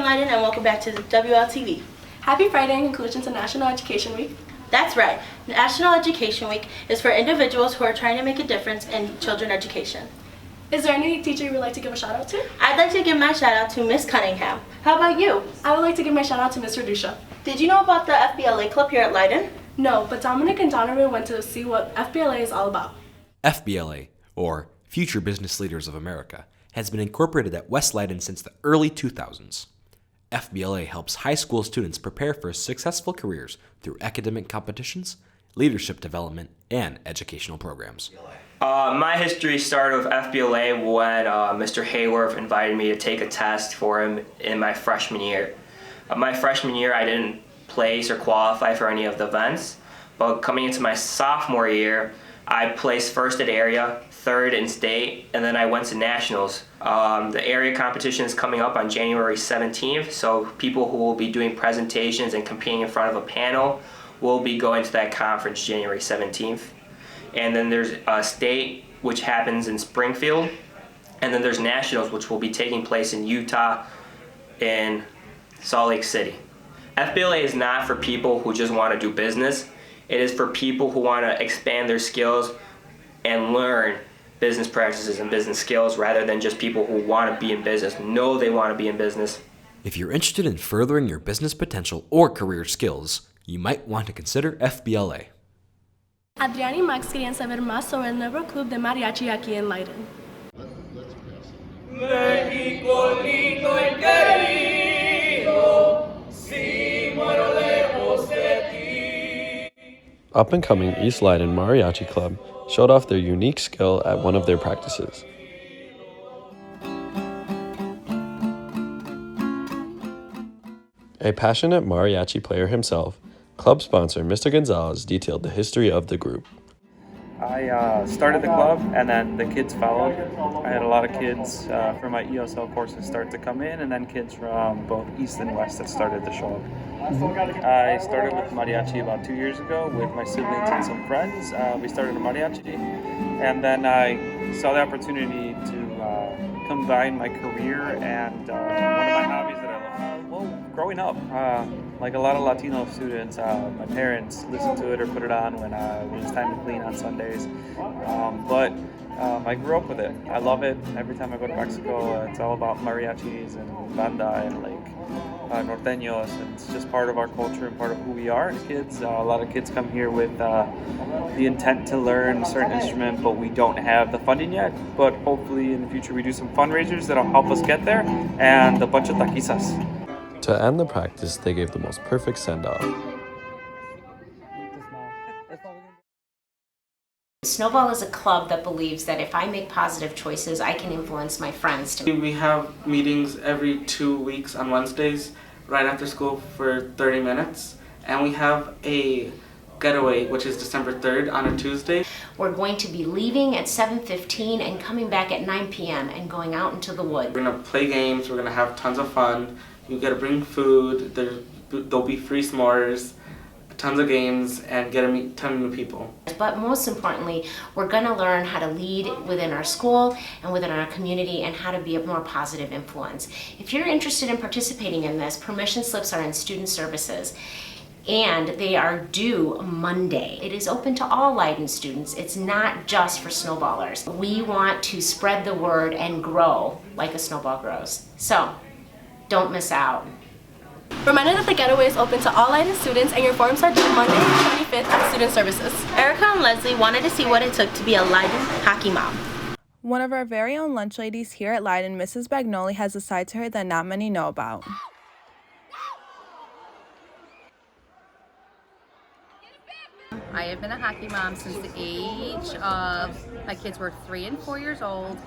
Leiden, and welcome back to the WLTV. Happy Friday and conclusion to National Education Week. That's right. National Education Week is for individuals who are trying to make a difference in children's education. Is there any teacher you would like to give a shout out to? I'd like to give my shout out to Miss Cunningham. How about you? I would like to give my shout out to Mr. Dusha. Did you know about the FBLA club here at Leiden? No, but Dominic and Donovan went to see what FBLA is all about. FBLA, or Future Business Leaders of America, has been incorporated at West Leiden since the early 2000s. FBLA helps high school students prepare for successful careers through academic competitions, leadership development, and educational programs. My history started with FBLA when Mr. Hayworth invited me to take a test for him in my freshman year. My freshman year, I didn't place or qualify for any of the events, but coming into my sophomore year, I placed first at area, third in state, and then I went to nationals. The area competition is coming up on January 17th, so people who will be doing presentations and competing in front of a panel will be going to that conference January 17th. And then there's a state, which happens in Springfield, and then there's nationals, which will be taking place in Utah and Salt Lake City. FBLA is not for people who just want to do business. It is for people who want to expand their skills and learn business practices and business skills rather than just people who want to be in business. Know they want to be in business. If you're interested in furthering your business potential or career skills, you might want to consider FBLA. Adrián y Max querían saber más sobre el nuevo club de mariachi aquí en Leiden. México lindo y querido, si muero lejos de ti. Up-and-coming East Leiden Mariachi Club showed off their unique skill at one of their practices. A passionate mariachi player himself, club sponsor Mr. Gonzalez detailed the history of the group. I started the club and then the kids followed. I had a lot of kids from my ESL courses start to come in, and then kids from both East and West that started to show up. I started with mariachi about 2 years ago with my siblings and some friends. We started a mariachi, and then I saw the opportunity to combine my career and one of my hobbies that I love. Well, growing up, like a lot of Latino students, my parents listened to it or put it on when it was time to clean on Sundays. But I grew up with it. I love it. Every time I go to Mexico, it's all about mariachis and banda and like norteños, and it's just part of our culture and part of who we are as kids. A lot of kids come here with the intent to learn a certain instrument, but we don't have the funding yet. But hopefully in the future we do some fundraisers that'll help us get there, and a bunch of taquizas. To end the practice, they gave the most perfect send-off. Snowball is a club that believes that if I make positive choices, I can influence my friends to. We have meetings every 2 weeks on Wednesdays, right after school for 30 minutes. And we have a getaway, which is December 3rd on a Tuesday. We're going to be leaving at 7:15 and coming back at 9 p.m. and going out into the woods. We're gonna play games, we're gonna have tons of fun. You gotta bring food, there'll be free s'mores, tons of games, and get to meet tons of new people. But most importantly, we're going to learn how to lead within our school and within our community and how to be a more positive influence. If you're interested in participating in this, permission slips are in student services and they are due Monday. It is open to all Leiden students. It's not just for snowballers. We want to spread the word and grow like a snowball grows. So don't miss out. Reminder that the getaway is open to all Leiden students and your forms are due Monday, the 25th at Student Services. Erica and Leslie wanted to see what it took to be a Leiden hockey mom. One of our very own lunch ladies here at Leiden, Mrs. Bagnoli, has a side to her that not many know about. I have been a hockey mom since the age of, my kids were 3 and 4 years old.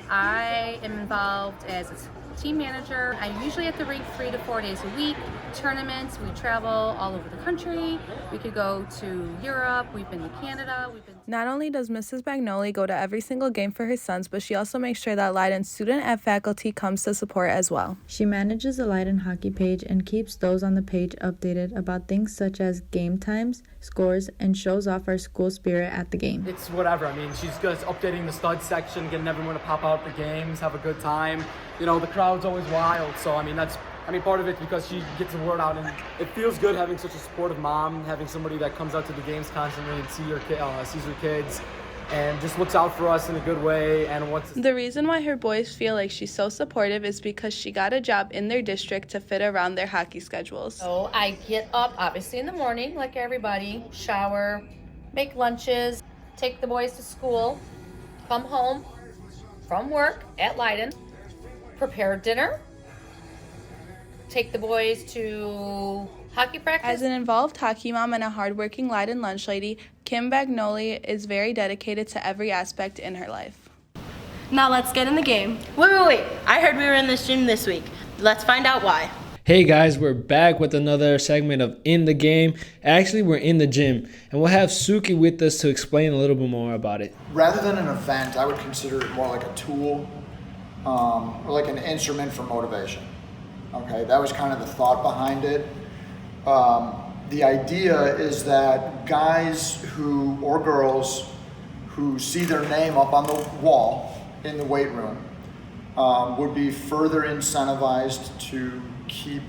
I am involved as a team manager. I'm usually at the rink 3 to 4 days a week. Tournaments, we travel all over the country. We could go to Europe, we've been to Canada. Not only does Mrs. Bagnoli go to every single game for her sons, but she also makes sure that Leiden student and faculty comes to support as well. She manages the Leiden hockey page and keeps those on the page updated about things such as game times, scores, and shows off our school spirit at the game. It's whatever. I mean, she's just updating the stud section, getting everyone to pop out at the games, have a good time. You know, the crowd's always wild, so I mean, that's I mean, part of it because she gets the word out, and it feels good having such a supportive mom, having somebody that comes out to the games constantly and sees her kids, and just looks out for us in a good way and wants to. The reason why her boys feel like she's so supportive is because she got a job in their district to fit around their hockey schedules. So I get up obviously in the morning like everybody, shower, make lunches, take the boys to school, come home from work at Leiden, prepare dinner, take the boys to hockey practice. As an involved hockey mom and a hardworking Leiden lunch lady, Kim Bagnoli is very dedicated to every aspect in her life. Now let's get in the game. Wait. I heard we were in this gym this week. Let's find out why. Hey guys, we're back with another segment of In the Game. Actually, we're in the gym, and we'll have Suki with us to explain a little bit more about it. Rather than an event, I would consider it more like a tool, or like an instrument for motivation. Okay, that was kind of the thought behind it. The idea is that guys or girls who see their name up on the wall in the weight room would be further incentivized to keep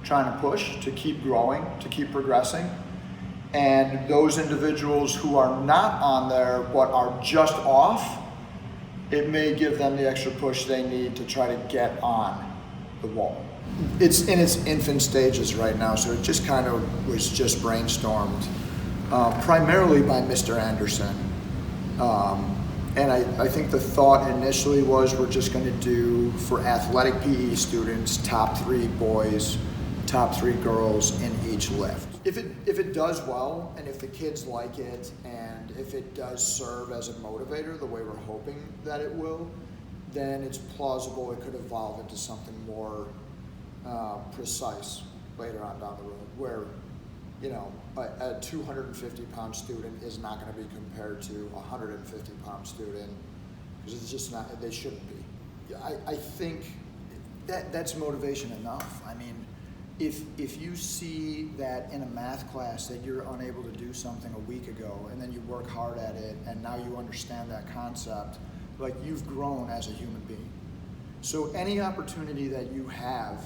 trying to push, to keep growing, to keep progressing. And those individuals who are not on there but are just off, it may give them the extra push they need to try to get on the wall. It's in its infant stages right now, so it just kind of was just brainstormed, primarily by Mr. Anderson. And I think the thought initially was we're just going to do, for athletic PE students, top 3 boys, top 3 girls in each lift. If it does well, and if the kids like it, and if it does serve as a motivator the way we're hoping that it will, then it's plausible it could evolve into something more precise later on down the road, where a 250-pound student is not going to be compared to a 150-pound student, because it's just not. They shouldn't be. I think that's motivation enough. I mean, if you see that in a math class that you're unable to do something a week ago, and then you work hard at it, and now you understand that concept, like, you've grown as a human being. So any opportunity that you have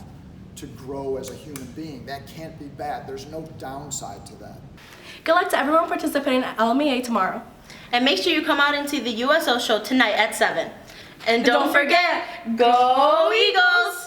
to grow as a human being, that can't be bad. There's no downside to that. Good luck to everyone participating at LMEA tomorrow. And make sure you come out into the USO show tonight at 7. And don't forget, go Eagles!